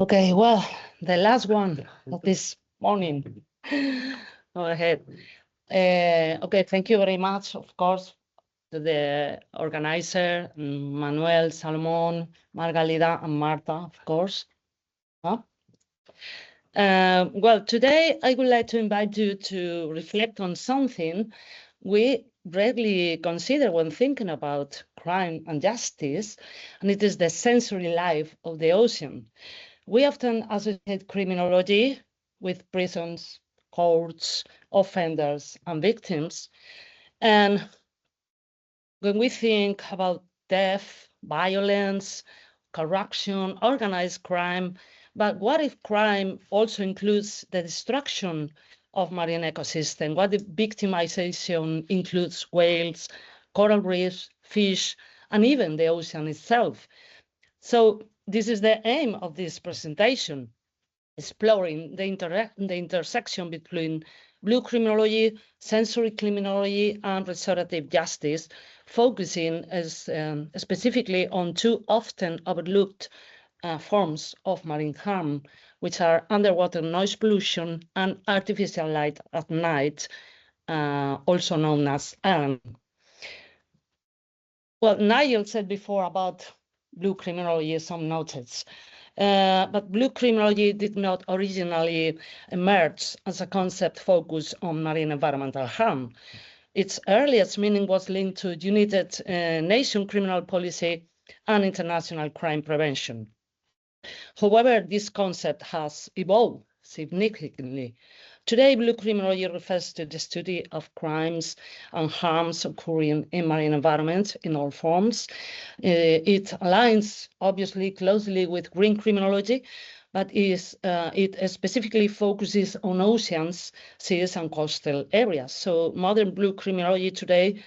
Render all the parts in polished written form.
Okay, well, the last one of this morning. Go ahead. Okay, thank you very much, of course, to the organizer, Manuel, Salomon, Margalida, and Marta, of course. Well, today I would like to invite you to reflect on something we rarely consider when thinking about crime and justice, and it is the sensory life of the ocean. We often associate criminology with prisons, courts, offenders, and victims. And when we think about death, violence, corruption, organized crime, but what if crime also includes the destruction of marine ecosystem? What if victimization includes whales, coral reefs, fish, and even the ocean itself? So this is the aim of this presentation, exploring the intersection between blue criminology, sensory criminology, and restorative justice, focusing specifically on two often overlooked forms of marine harm, which are underwater noise pollution and artificial light at night, also known as ARN. Well, Nigel said before about blue criminology, some notes. But blue criminology did not originally emerge as a concept focused on marine environmental harm. Its earliest meaning was linked to United Nations criminal policy and international crime prevention. However, this concept has evolved significantly. Today, blue criminology refers to the study of crimes and harms occurring in marine environments in all forms. It aligns, obviously, closely with green criminology, but it specifically focuses on oceans, seas, and coastal areas. So modern blue criminology today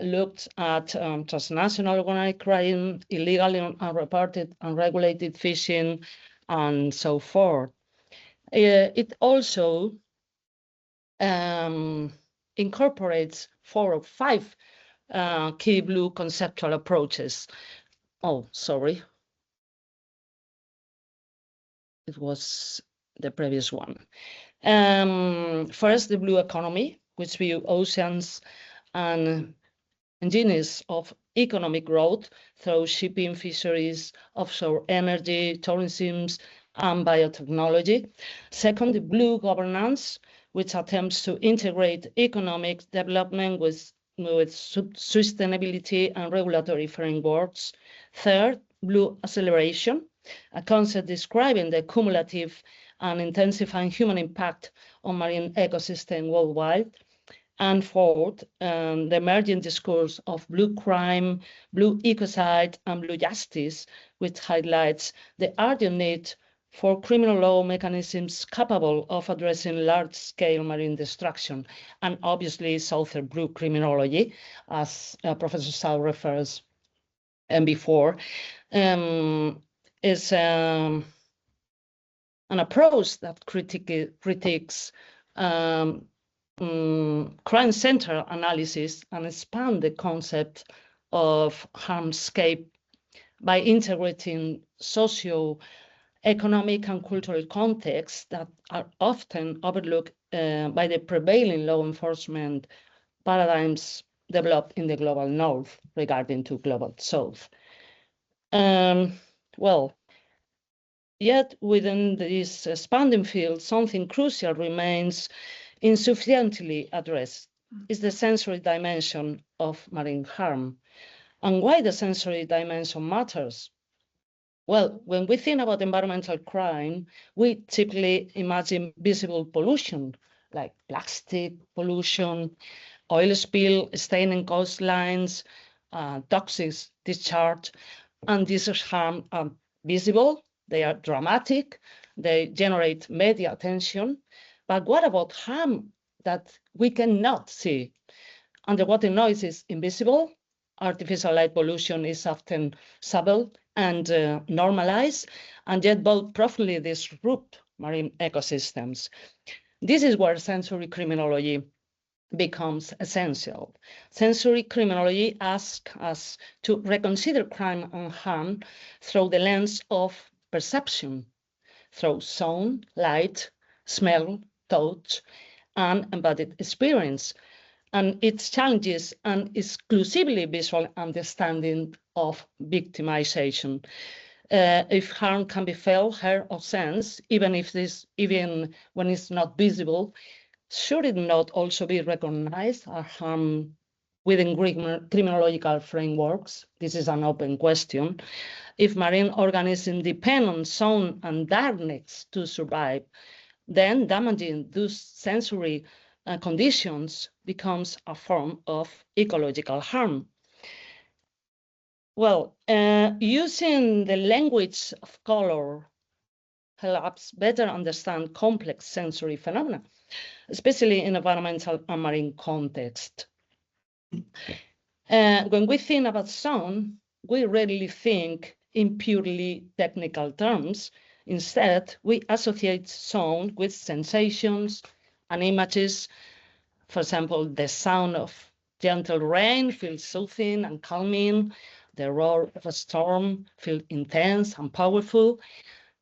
looked at transnational organized crime, illegal and unreported, unregulated fishing, and so forth. It also incorporates 4 or 5 key blue conceptual approaches. Oh, sorry. It was the previous one. First, the blue economy, which view oceans and engines of economic growth through shipping, fisheries, offshore energy, tourism, and biotechnology. Second, the blue governance, which attempts to integrate economic development with sustainability and regulatory frameworks. Third, blue acceleration, a concept describing the cumulative and intensifying human impact on marine ecosystem worldwide. And fourth, the emerging discourse of blue crime, blue ecocide, and blue justice, which highlights the urgent need for criminal law mechanisms capable of addressing large-scale marine destruction. And obviously, southern blue criminology, as Professor Sau refers before, is an approach that critiques crime center analysis and expand the concept of harmscape by integrating socio-economic and cultural contexts that are often overlooked by the prevailing law enforcement paradigms developed in the global north regarding to global south. Well, yet within this expanding field, something crucial remains insufficiently addressed, is the sensory dimension of marine harm. And why the sensory dimension matters? Well, when we think about environmental crime, we typically imagine visible pollution, like plastic pollution, oil spill, staining coastlines, toxic discharge, and these harms are visible, they are dramatic, they generate media attention. But what about harm that we cannot see? Underwater noise is invisible. Artificial light pollution is often subtle and normalized, and yet both profoundly disrupt marine ecosystems. This is where sensory criminology becomes essential. Sensory criminology asks us to reconsider crime and harm through the lens of perception, through sound, light, smell, touch, and embodied experience. And its challenges an exclusively visual understanding of victimization. If harm can be felt, heard, or sensed, even when it's not visible, should it not also be recognized as harm within criminological frameworks? This is an open question. If marine organisms depend on sound and darkness to survive, then damaging those sensory conditions becomes a form of ecological harm. Well, using the language of color helps better understand complex sensory phenomena, especially in environmental and marine context. When we think about sound, we rarely think in purely technical terms. Instead, we associate sound with sensations and images. For example, the sound of gentle rain feels soothing and calming. The roar of a storm feels intense and powerful.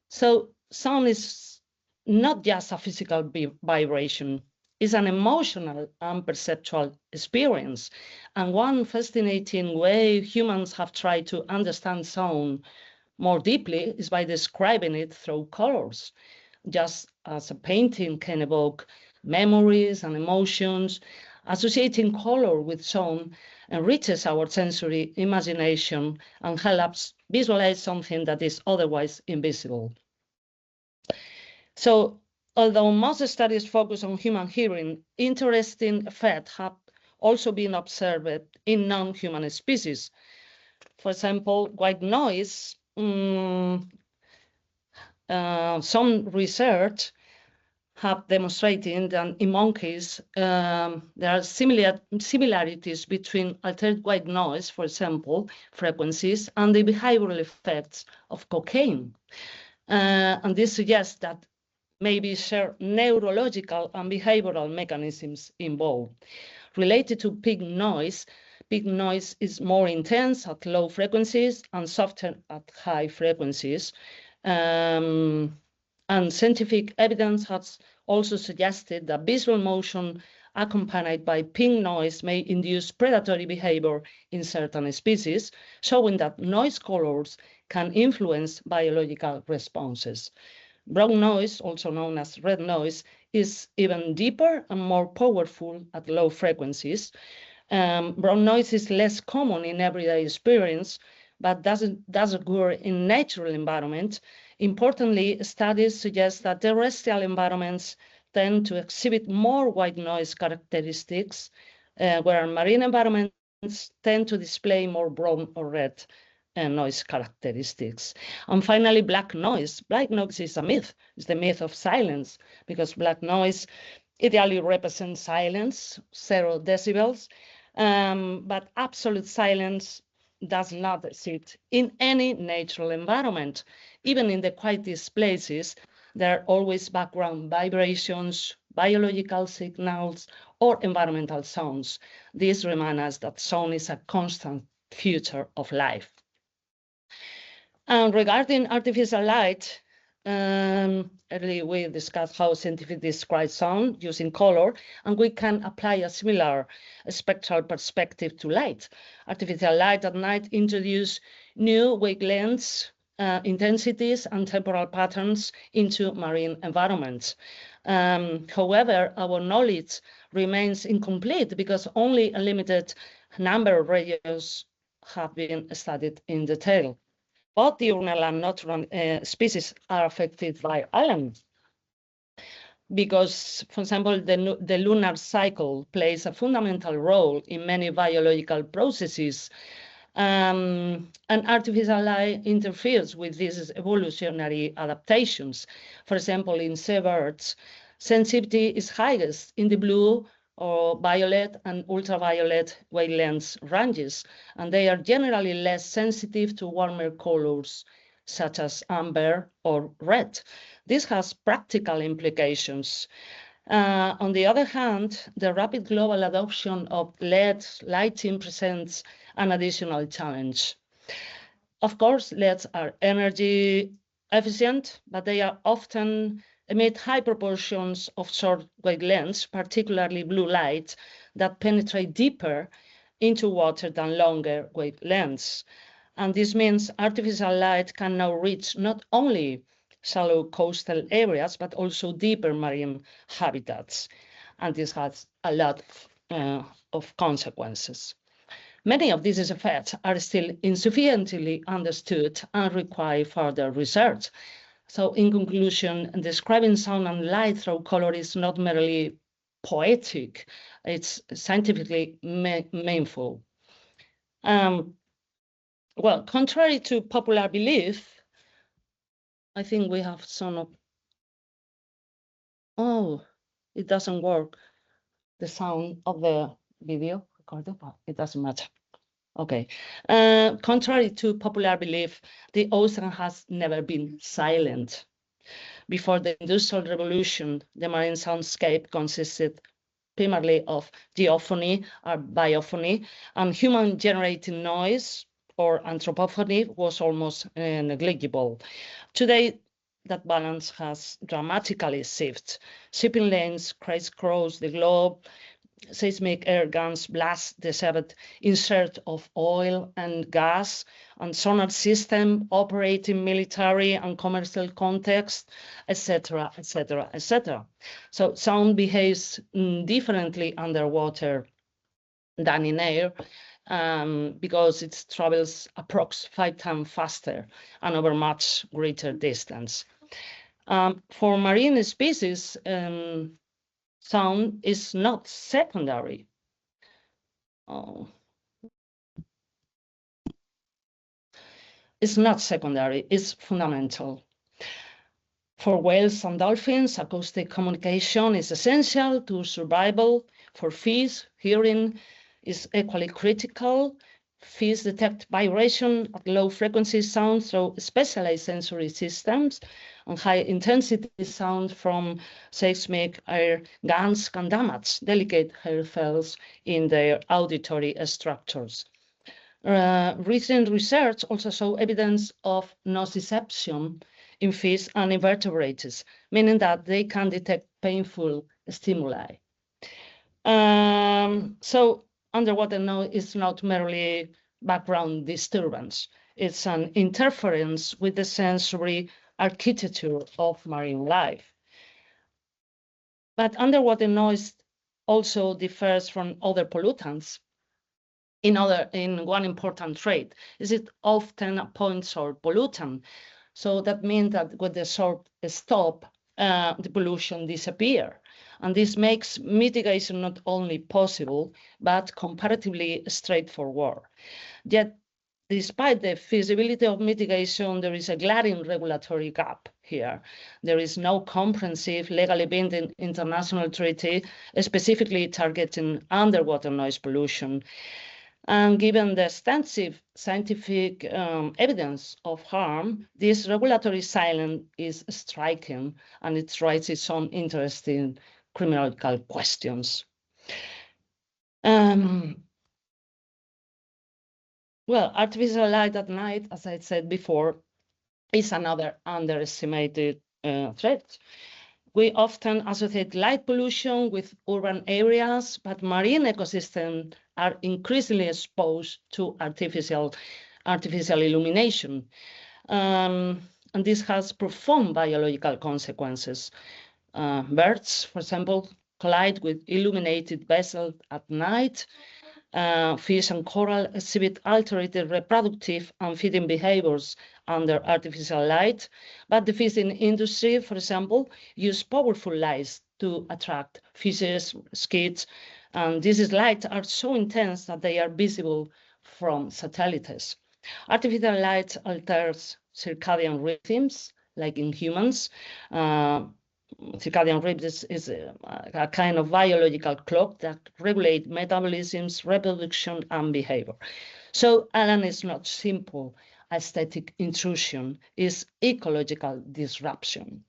So sound is not just a physical vibration, it's an emotional and perceptual experience. And one fascinating way humans have tried to understand sound more deeply is by describing it through colors. Just as a painting can evoke memories and emotions, associating color with sound enriches our sensory imagination and helps visualize something that is otherwise invisible. So, although most studies focus on human hearing, interesting effects have also been observed in non-human species. For example, white noise. Some research have demonstrated that in monkeys, there are similarities between altered white noise, for example, frequencies, and the behavioral effects of cocaine. And this suggests that maybe share neurological and behavioral mechanisms involved. Related to pink noise is more intense at low frequencies and softer at high frequencies. And scientific evidence has also suggested that visual motion accompanied by pink noise may induce predatory behavior in certain species, showing that noise colors can influence biological responses. Brown noise, also known as red noise, is even deeper and more powerful at low frequencies. Brown noise is less common in everyday experience, but does occur in natural environments. Importantly, studies suggest that terrestrial environments tend to exhibit more white noise characteristics, where marine environments tend to display more brown or red noise characteristics. And finally, black noise. Black noise is a myth. It's the myth of silence, because black noise ideally represents silence, 0 decibels, but absolute silence does not exist in any natural environment. Even in the quietest places, there are always background vibrations, biological signals, or environmental sounds. These remind us that sound is a constant feature of life. And regarding artificial light, earlier we discussed how scientific describes sound using color, and we can apply a similar spectral perspective to light. Artificial light at night introduce new wavelengths, intensities, and temporal patterns into marine environments. However, our knowledge remains incomplete because only a limited number of radios have been studied in detail. Both diurnal and nocturnal species are affected by island because, for example, the lunar cycle plays a fundamental role in many biological processes, and artificial light interferes with these evolutionary adaptations. For example, in seabirds, sensitivity is highest in the blue or violet and ultraviolet wavelength ranges, and they are generally less sensitive to warmer colors such as amber or red. This has practical implications. On the other hand, the rapid global adoption of LED lighting presents an additional challenge. Of course, LEDs are energy efficient, but they are often emit high proportions of short wavelengths, particularly blue light, that penetrate deeper into water than longer wavelengths. And this means artificial light can now reach not only shallow coastal areas, but also deeper marine habitats. And this has a lot of consequences. Many of these effects are still insufficiently understood and require further research. So in conclusion, describing sound and light through color is not merely poetic, it's scientifically meaningful. Well, contrary to popular belief, I think we have some of, oh, it doesn't work. The sound of the video recorded, but it doesn't matter. Okay. Contrary to popular belief, the ocean has never been silent. Before the Industrial Revolution, the marine soundscape consisted primarily of geophony or biophony, and human-generated noise or anthropophony was almost negligible. Today, that balance has dramatically shifted. Shipping lanes crisscross the globe, seismic air guns blast the seabed in search of oil and gas, and sonar system operate in military and commercial context, etc., etc., etc. So sound behaves differently underwater than in air because it travels approx 5 times faster and over much greater distance. For marine species, sound is not secondary. Oh. It's not secondary, it's fundamental. For whales and dolphins, acoustic communication is essential to survival. For fish, hearing is equally critical. Fish detect vibration at low frequency sound through specialized sensory systems, and high intensity sound from seismic air guns can damage delicate hair cells in their auditory structures. Recent research also show evidence of nociception in fish and invertebrates, meaning that they can detect painful stimuli. So underwater noise is not merely background disturbance. It's an interference with the sensory architecture of marine life. But underwater noise also differs from other pollutants in one important trait. Is it often a point source pollutant? So that means that when the source stop, the pollution disappears. And this makes mitigation not only possible, but comparatively straightforward. Yet, despite the feasibility of mitigation, there is a glaring regulatory gap here. There is no comprehensive, legally binding international treaty specifically targeting underwater noise pollution. And given the extensive scientific evidence of harm, this regulatory silence is striking, and it raises some interesting criminological questions. Well, artificial light at night, as I said before, is another underestimated threat. We often associate light pollution with urban areas, but marine ecosystems are increasingly exposed to artificial illumination. And this has profound biological consequences. Birds, for example, collide with illuminated vessels at night. Fish and coral exhibit altered reproductive and feeding behaviors under artificial light, but the fishing industry, for example, use powerful lights to attract fishes, skids, and these lights are so intense that they are visible from satellites. Artificial light alters circadian rhythms, like in humans. Circadian rhythms is a kind of biological clock that regulates metabolisms, reproduction, and behavior. So Alan is not simple aesthetic intrusion, is ecological disruption.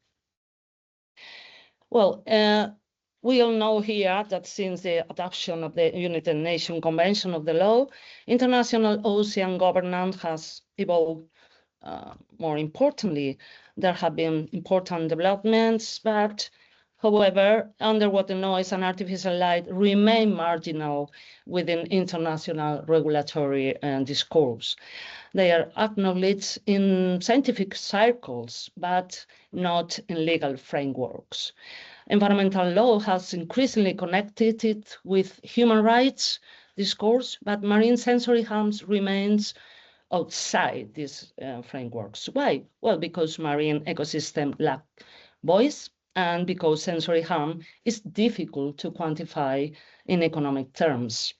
Well, we all know here that since the adoption of the United Nations Convention of the Law, international ocean governance has evolved. More importantly, there have been important developments, but however, underwater noise and artificial light remain marginal within international regulatory discourse. They are acknowledged in scientific circles, but not in legal frameworks. Environmental law has increasingly connected it with human rights discourse, but marine sensory harms remains outside these frameworks. Why? Well, because marine ecosystem lack voice and because sensory harm is difficult to quantify in economic terms.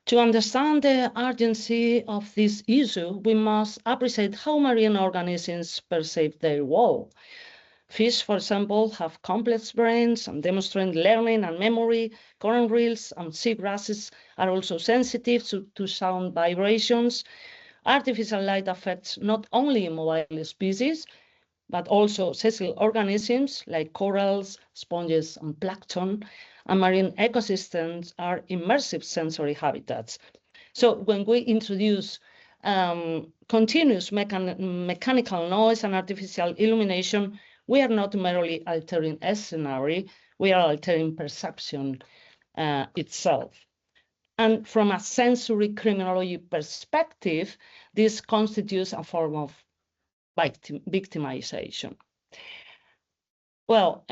To understand the urgency of this issue, we must appreciate how marine organisms perceive their role. Fish, for example, have complex brains and demonstrate learning and memory. Coral reefs and seagrasses are also sensitive to sound vibrations. Artificial light affects not only mobile species, but also sessile organisms like corals, sponges, and plankton. And marine ecosystems are immersive sensory habitats. So when we introduce continuous mechanical noise and artificial illumination, we are not merely altering a scenario, we are altering perception itself. And from a sensory criminology perspective, this constitutes a form of victimization. Well,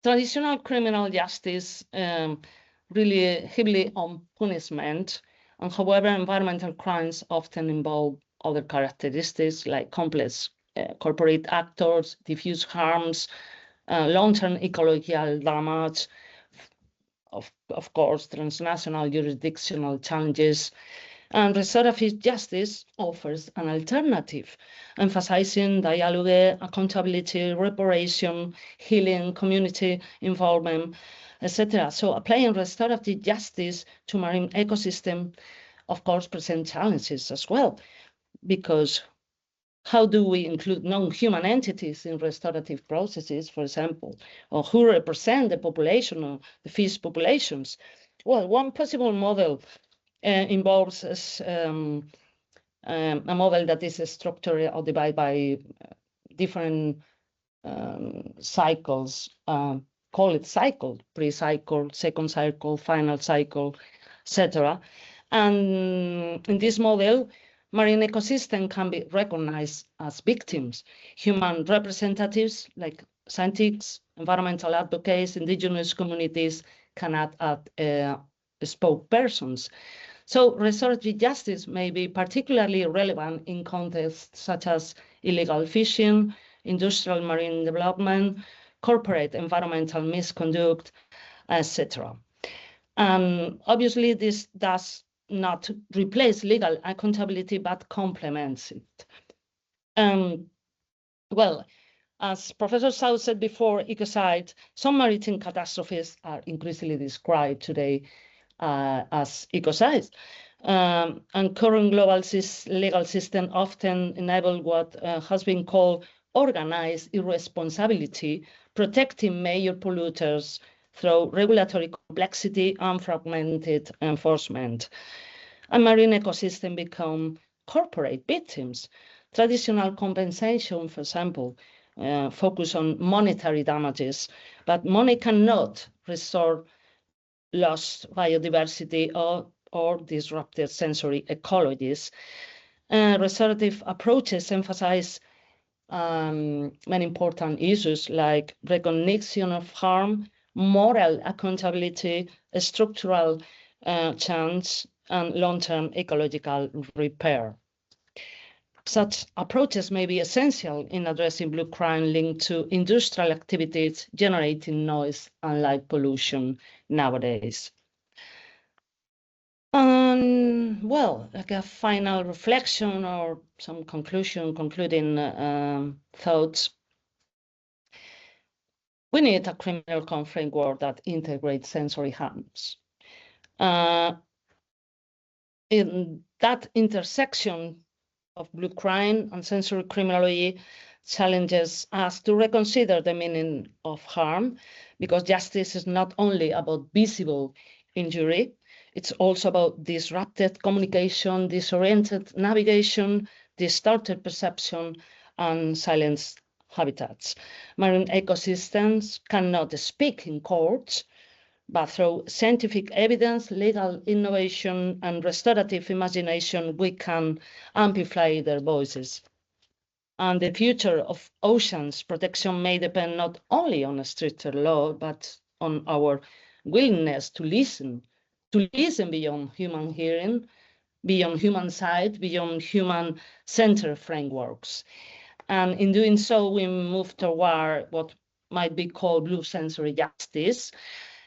traditional criminal justice really heavily on punishment, and however, environmental crimes often involve other characteristics like complex corporate actors, diffuse harms, long-term ecological damage, of course, transnational jurisdictional challenges, and restorative justice offers an alternative, emphasizing dialogue, accountability, reparation, healing, community involvement, etc. So applying restorative justice to marine ecosystem, of course, present challenges as well, because how do we include non-human entities in restorative processes, for example, or who represent the population or the fish populations? Well, one possible model involves a model that is structured or divided by different cycles, call it cycle, pre-cycle, second cycle, final cycle, etc. And in this model, marine ecosystem can be recognized as victims. Human representatives like scientists, environmental advocates, indigenous communities can act as spokespersons. So restorative justice may be particularly relevant in contexts such as illegal fishing, industrial marine development, corporate environmental misconduct, etc. Obviously, this does not replace legal accountability, but complements it. Well, as Professor Sau said before, ecocide, some maritime catastrophes are increasingly described today as ecocides. And current global legal system often enable what has been called organized irresponsibility, protecting major polluters through regulatory complexity and fragmented enforcement. And marine ecosystems become corporate victims. Traditional compensation, for example, focus on monetary damages, but money cannot restore lost biodiversity or disrupted sensory ecologies. Restorative approaches emphasize many important issues like recognition of harm, moral accountability, structural change, and long-term ecological repair. Such approaches may be essential in addressing blue crime linked to industrial activities generating noise and light pollution nowadays. Well, like a final reflection or some concluding thoughts. We need a criminal law framework that integrates sensory harms. In that intersection of blue crime and sensory criminology challenges us to reconsider the meaning of harm, because justice is not only about visible injury, it's also about disrupted communication, disoriented navigation, distorted perception, and silenced habitats. Marine ecosystems cannot speak in courts, but through scientific evidence, legal innovation, and restorative imagination, we can amplify their voices. And the future of oceans protection may depend not only on a stricter law, but on our willingness to listen beyond human hearing, beyond human sight, beyond human-centered frameworks. And in doing so, we move toward what might be called blue sensory justice.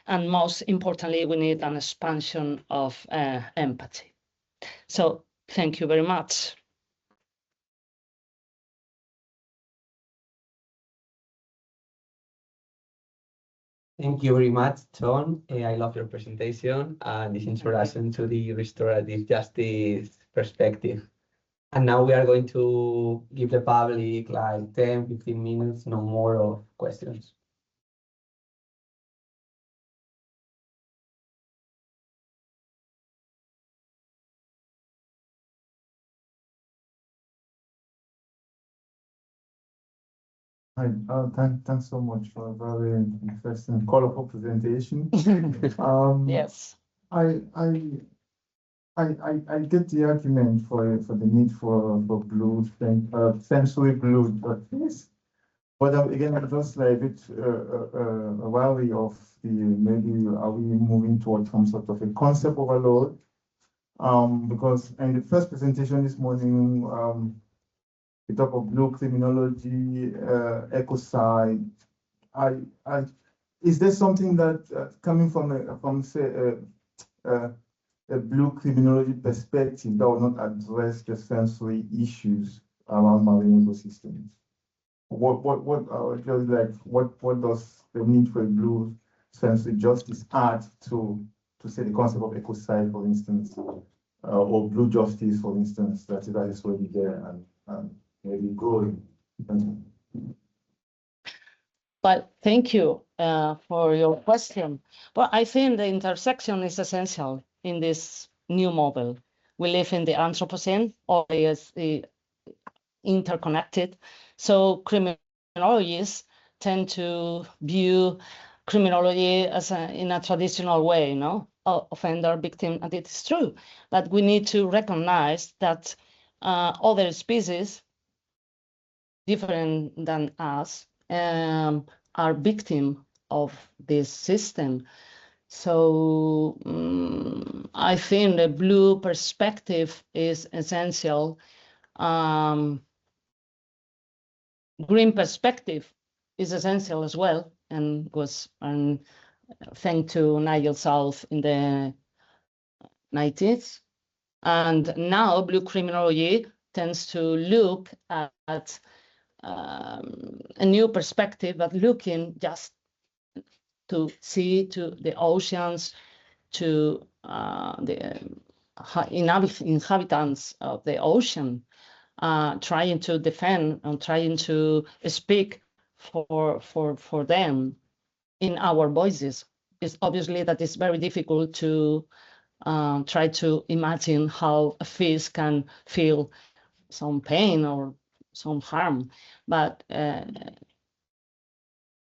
And most importantly, we need an expansion of empathy. So thank you very much. Thank you very much, John. I love your presentation and this introduction to the restorative justice perspective. And now we are going to give the public like 10, 15 minutes, no more of questions. Hi, thanks so much for a very interesting, colorful presentation. Yes. I get the argument for the need for blue sensory blue justice, but again I'm just like a bit wary of the maybe are we moving towards some sort of a concept overload? Because in the first presentation this morning, we talk of blue criminology, ecocide. Is there something that coming from say a blue criminology perspective that will not address the sensory issues around marine ecosystems? What does the need for a blue sensory justice add to say the concept of ecocide, for instance, or blue justice, for instance, that is already there and maybe growing? But thank you for your question. Well, I think the intersection is essential in this new model. We live in the Anthropocene, all is interconnected. So criminologists tend to view criminology as in a traditional way, offender, victim, and it is true. But we need to recognize that other species different than us are victim of this system. So I think the blue perspective is essential. Green perspective is essential as well, and was thanks to Nigel South in the 90s. And now blue criminology tends to look at a new perspective, but looking just to see to the oceans, to the inhabitants of the ocean, trying to defend and trying to speak for them in our voices. It's obviously that it's very difficult to try to imagine how a fish can feel some pain or some harm, but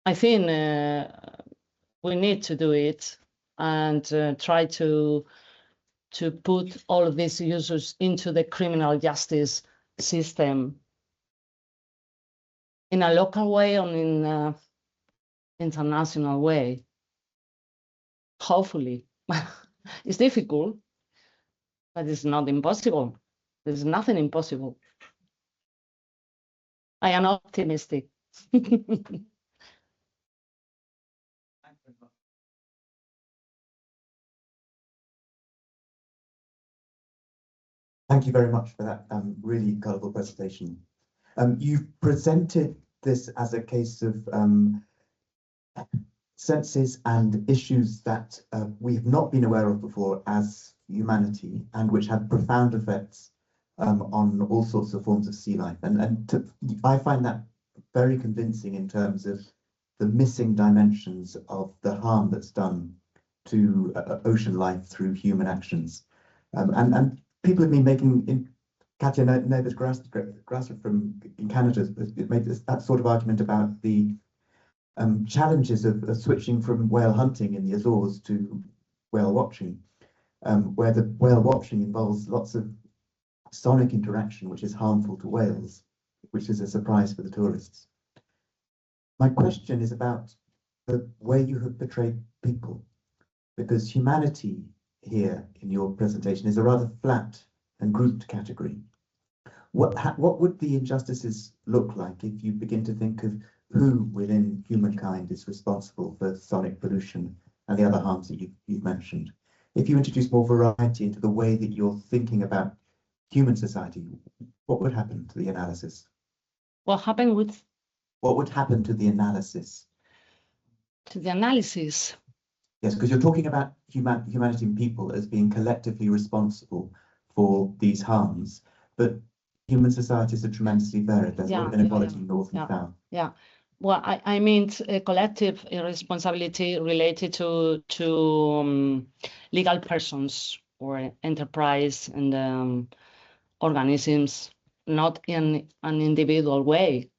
I think we need to do it and try to put all of these users into the criminal justice system in a local way or in an international way. Hopefully. It's difficult, but it's not impossible. There's nothing impossible. I am optimistic. Thank you very much for that really colourful presentation. You've presented this as a case of senses and issues that we have not been aware of before as humanity, and which have profound effects on all sorts of forms of sea life. I find that very convincing in terms of the missing dimensions of the harm that's done to ocean life through human actions. And people have been making Katya, know that Garci from in Canada has made that sort of argument about the challenges of switching from whale hunting in the Azores to whale watching, where the whale watching involves lots of sonic interaction, which is harmful to whales, which is a surprise for the tourists. My question is about the way you have portrayed people, because humanity here in your presentation is a rather flat and grouped category. What would the injustices look like if you begin to think of who within humankind is responsible for sonic pollution and the other harms that you've mentioned? If you introduce more variety into the way that you're thinking about human society, what would happen to the analysis? What happened with? What would happen to the analysis? To the analysis. Yes, because you're talking about humanity and people as being collectively responsible for these harms, but human societies are tremendously varied. There's a lot of inequality north and south. Yeah. Well, I mean a collective responsibility related to legal persons or enterprise and organisms, not in an individual way.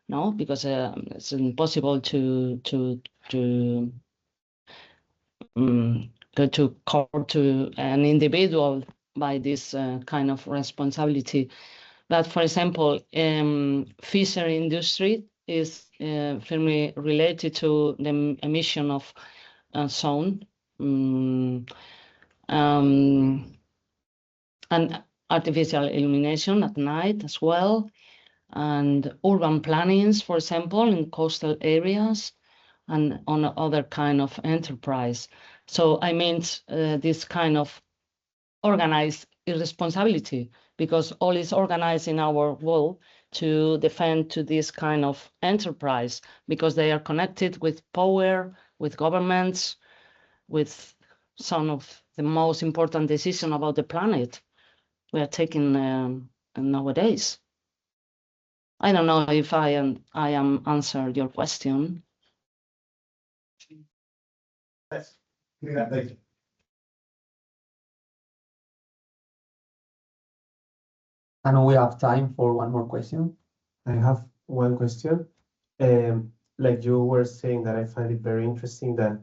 No, because it's impossible to go to court to an individual by this kind of responsibility. But for example, fishery industry is firmly related to the emission of sound and artificial illumination at night as well, and urban plannings, for example, in coastal areas and on other kind of enterprise. So I meant this kind of organized irresponsibility, because all is organized in our world to defend to this kind of enterprise, because they are connected with power, with governments, with some of the most important decisions about the planet we are taking nowadays. I don't know if I am answered your question. Let's do that later. And we have time for one more question. I have one question. Like you were saying, that I find it very interesting that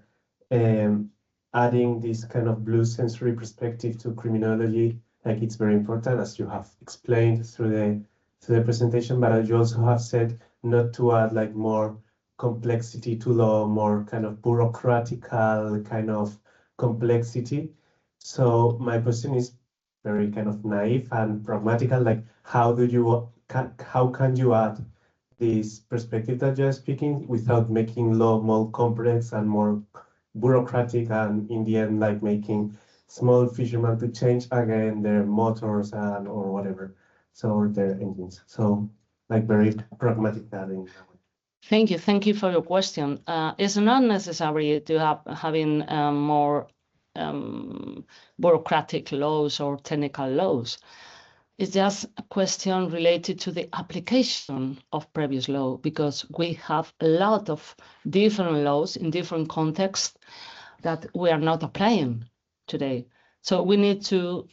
adding this kind of blue sensory perspective to criminology, like it's very important, as you have explained through the presentation, but you also have said not to add like more complexity to law, more kind of bureaucratical kind of complexity. So my question is very kind of naive and pragmatical, like how can you add this perspective that you're speaking without making law more complex and more bureaucratic, and in the end like making small fishermen to change again their motors and or whatever, so their engines, so like very pragmatic that in that way. Thank you for your question. It's not necessary to having more bureaucratic laws or technical laws. It's just a question related to the application of previous law, because we have a lot of different laws in different contexts that we are not applying today. So we need to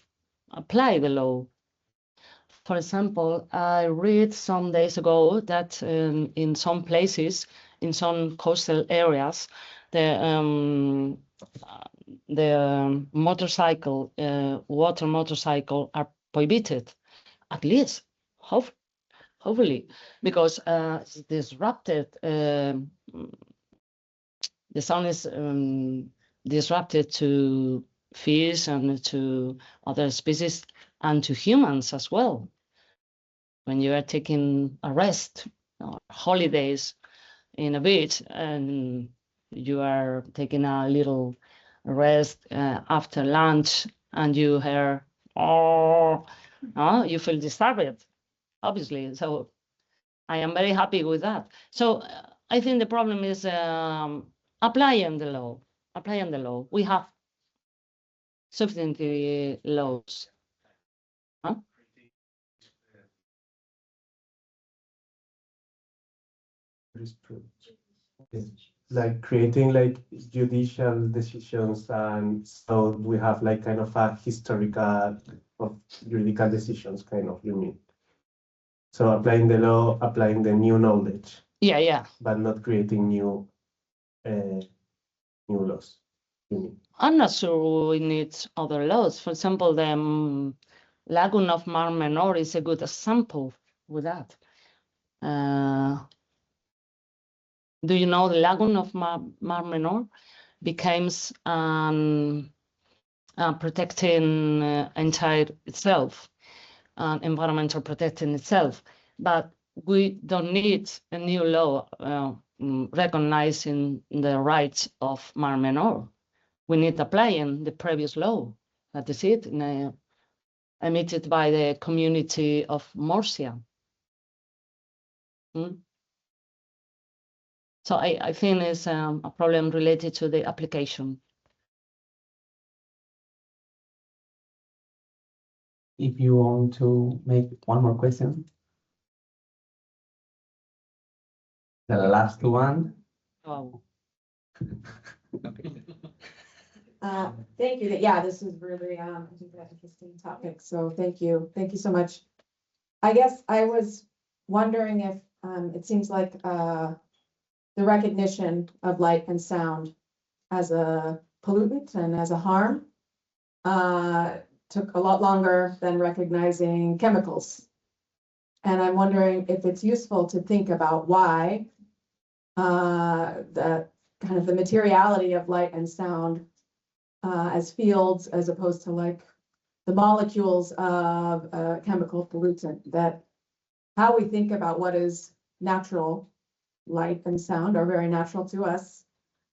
apply the law. For example, I read some days ago that in some places, in some coastal areas, the motorcycle, water motorcycle are prohibited, at least, hopefully, because it's disrupted. The sound is disrupted to fish and to other species and to humans as well. When you are taking a rest or holidays in a beach and you are taking a little rest after lunch and you hear, you feel disturbed, obviously. So I am very happy with that. So I think the problem is applying the law. We have sufficient laws. Like creating like judicial decisions, and so we have like kind of a historical of juridical decisions, kind of, you mean. So applying the law, applying the new knowledge, Yeah. but not creating new laws, you mean. I'm not sure we need other laws. For example, the Lagoon of Mar Menor is a good example with that. Do you know the Lagoon of Mar Menor becomes protecting entire itself, environmental protecting itself, but we don't need a new law recognizing the rights of Mar Menor. We need applying the previous law. That is it, emitted by the community of Murcia. So I think it's a problem related to the application. If you want to make one more question. The last one. Oh. Thank you. Yeah, this is really an interesting topic. So thank you. Thank you so much. I guess I was wondering if it seems like the recognition of light and sound as a pollutant and as a harm took a lot longer than recognizing chemicals. And I'm wondering if it's useful to think about why the kind of the materiality of light and sound as fields, as opposed to like the molecules of a chemical pollutant, that how we think about what is natural, light and sound are very natural to us,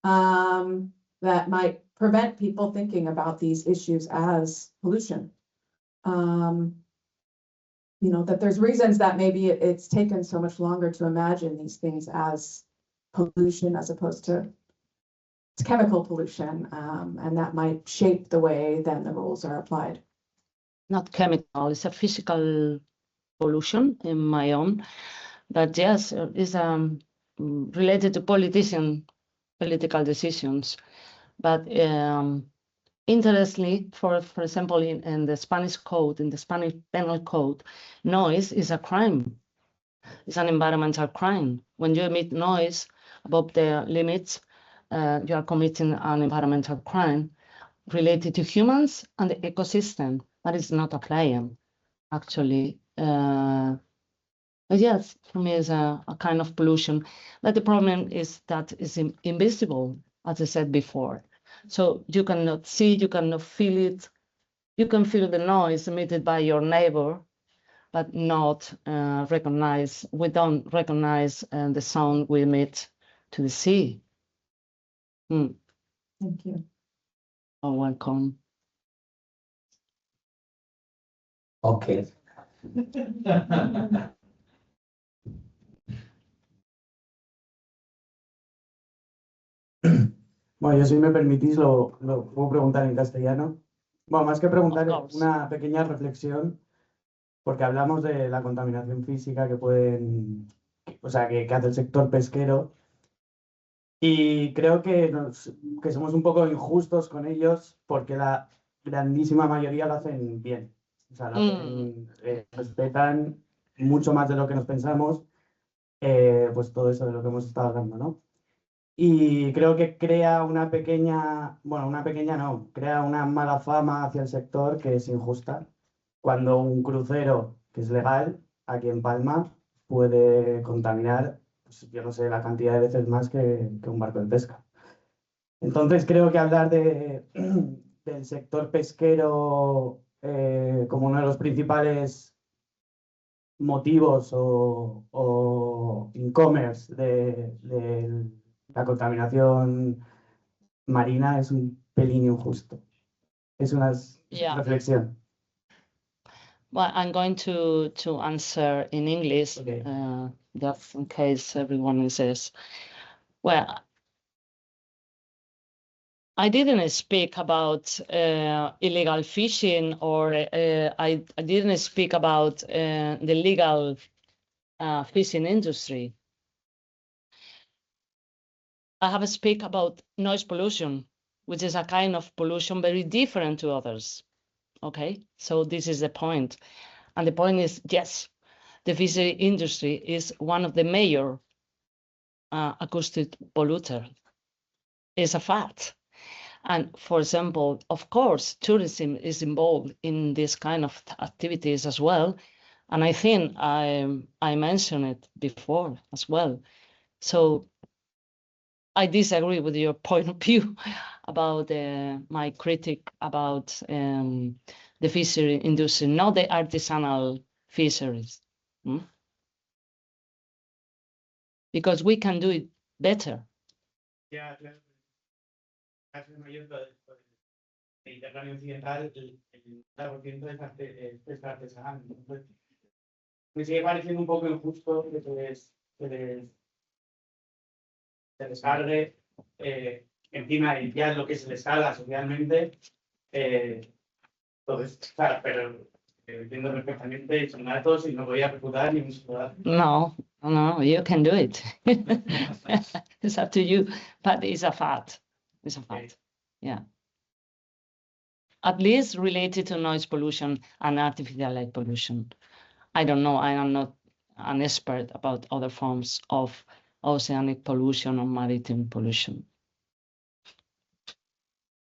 that might prevent people thinking about these issues as pollution. You know, that there's reasons that maybe it's taken so much longer to imagine these things as pollution as opposed to chemical pollution, and that might shape the way then the rules are applied. Not chemical, it's a physical pollution in my own, but yes, is related to political decisions. But interestingly, for example, in the Spanish code, in the Spanish penal code, noise is a crime. It's an environmental crime. When you emit noise above the limits, you are committing an environmental crime related to humans and the ecosystem. That is not applying, actually. Yes, for me, it's a kind of pollution. But the problem is that it's invisible, as I said before. So you cannot see, you cannot feel it. You can feel the noise emitted by your neighbor, but not recognize. We don't recognize the sound we emit to the sea. Thank you. Oh, welcome. Okay. Bueno, yo si me permitís lo puedo preguntar en castellano. Bueno, más que preguntar, Of course. una pequeña reflexión, porque hablamos de la contaminación física que que hace el sector pesquero, y creo que somos un poco injustos con ellos porque la grandísima mayoría lo hacen bien. O sea, respetan mucho más de lo que nos pensamos, pues todo eso de lo que hemos estado hablando, ¿no? Y creo que crea crea una mala fama hacia el sector que es injusta. Cuando un crucero, que es legal, aquí en Palma, puede contaminar, pues, yo no sé, la cantidad de veces más que un barco de pesca. Entonces creo que hablar del sector pesquero como uno de los principales motivos o e-commerce de la contaminación marina es un pelín injusto. Es una reflexión. Well, I'm going to answer in English, Okay. just in case everyone says. Well, I didn't speak about illegal fishing, or I didn't speak about the legal fishing industry. I have speak about noise pollution, which is a kind of pollution very different to others. Okay, so this is the point. And the point is, yes, the fishery industry is one of the major acoustic polluters. It's a fact. And for example, of course, tourism is involved in this kind of activities as well. And I think I mentioned it before as well. So I disagree with your point of view about my critic about the fishery industry, not the artisanal fisheries. Because we can do it better. Ya, claro. Caso mayor del Mediterráneo Occidental, el 90% es pesca artesanal. Entonces, me sigue pareciendo un poco injusto que se les cargue encima de ya lo que se les carga socialmente. Entonces, claro, pero entiendo perfectamente, son datos y no voy a refutar ni un solo dato. No, you can do it. It's up to you, but it's a fact. It's a fact. Yeah. At least related to noise pollution and artificial light pollution. I don't know. I am not an expert about other forms of oceanic pollution or maritime pollution.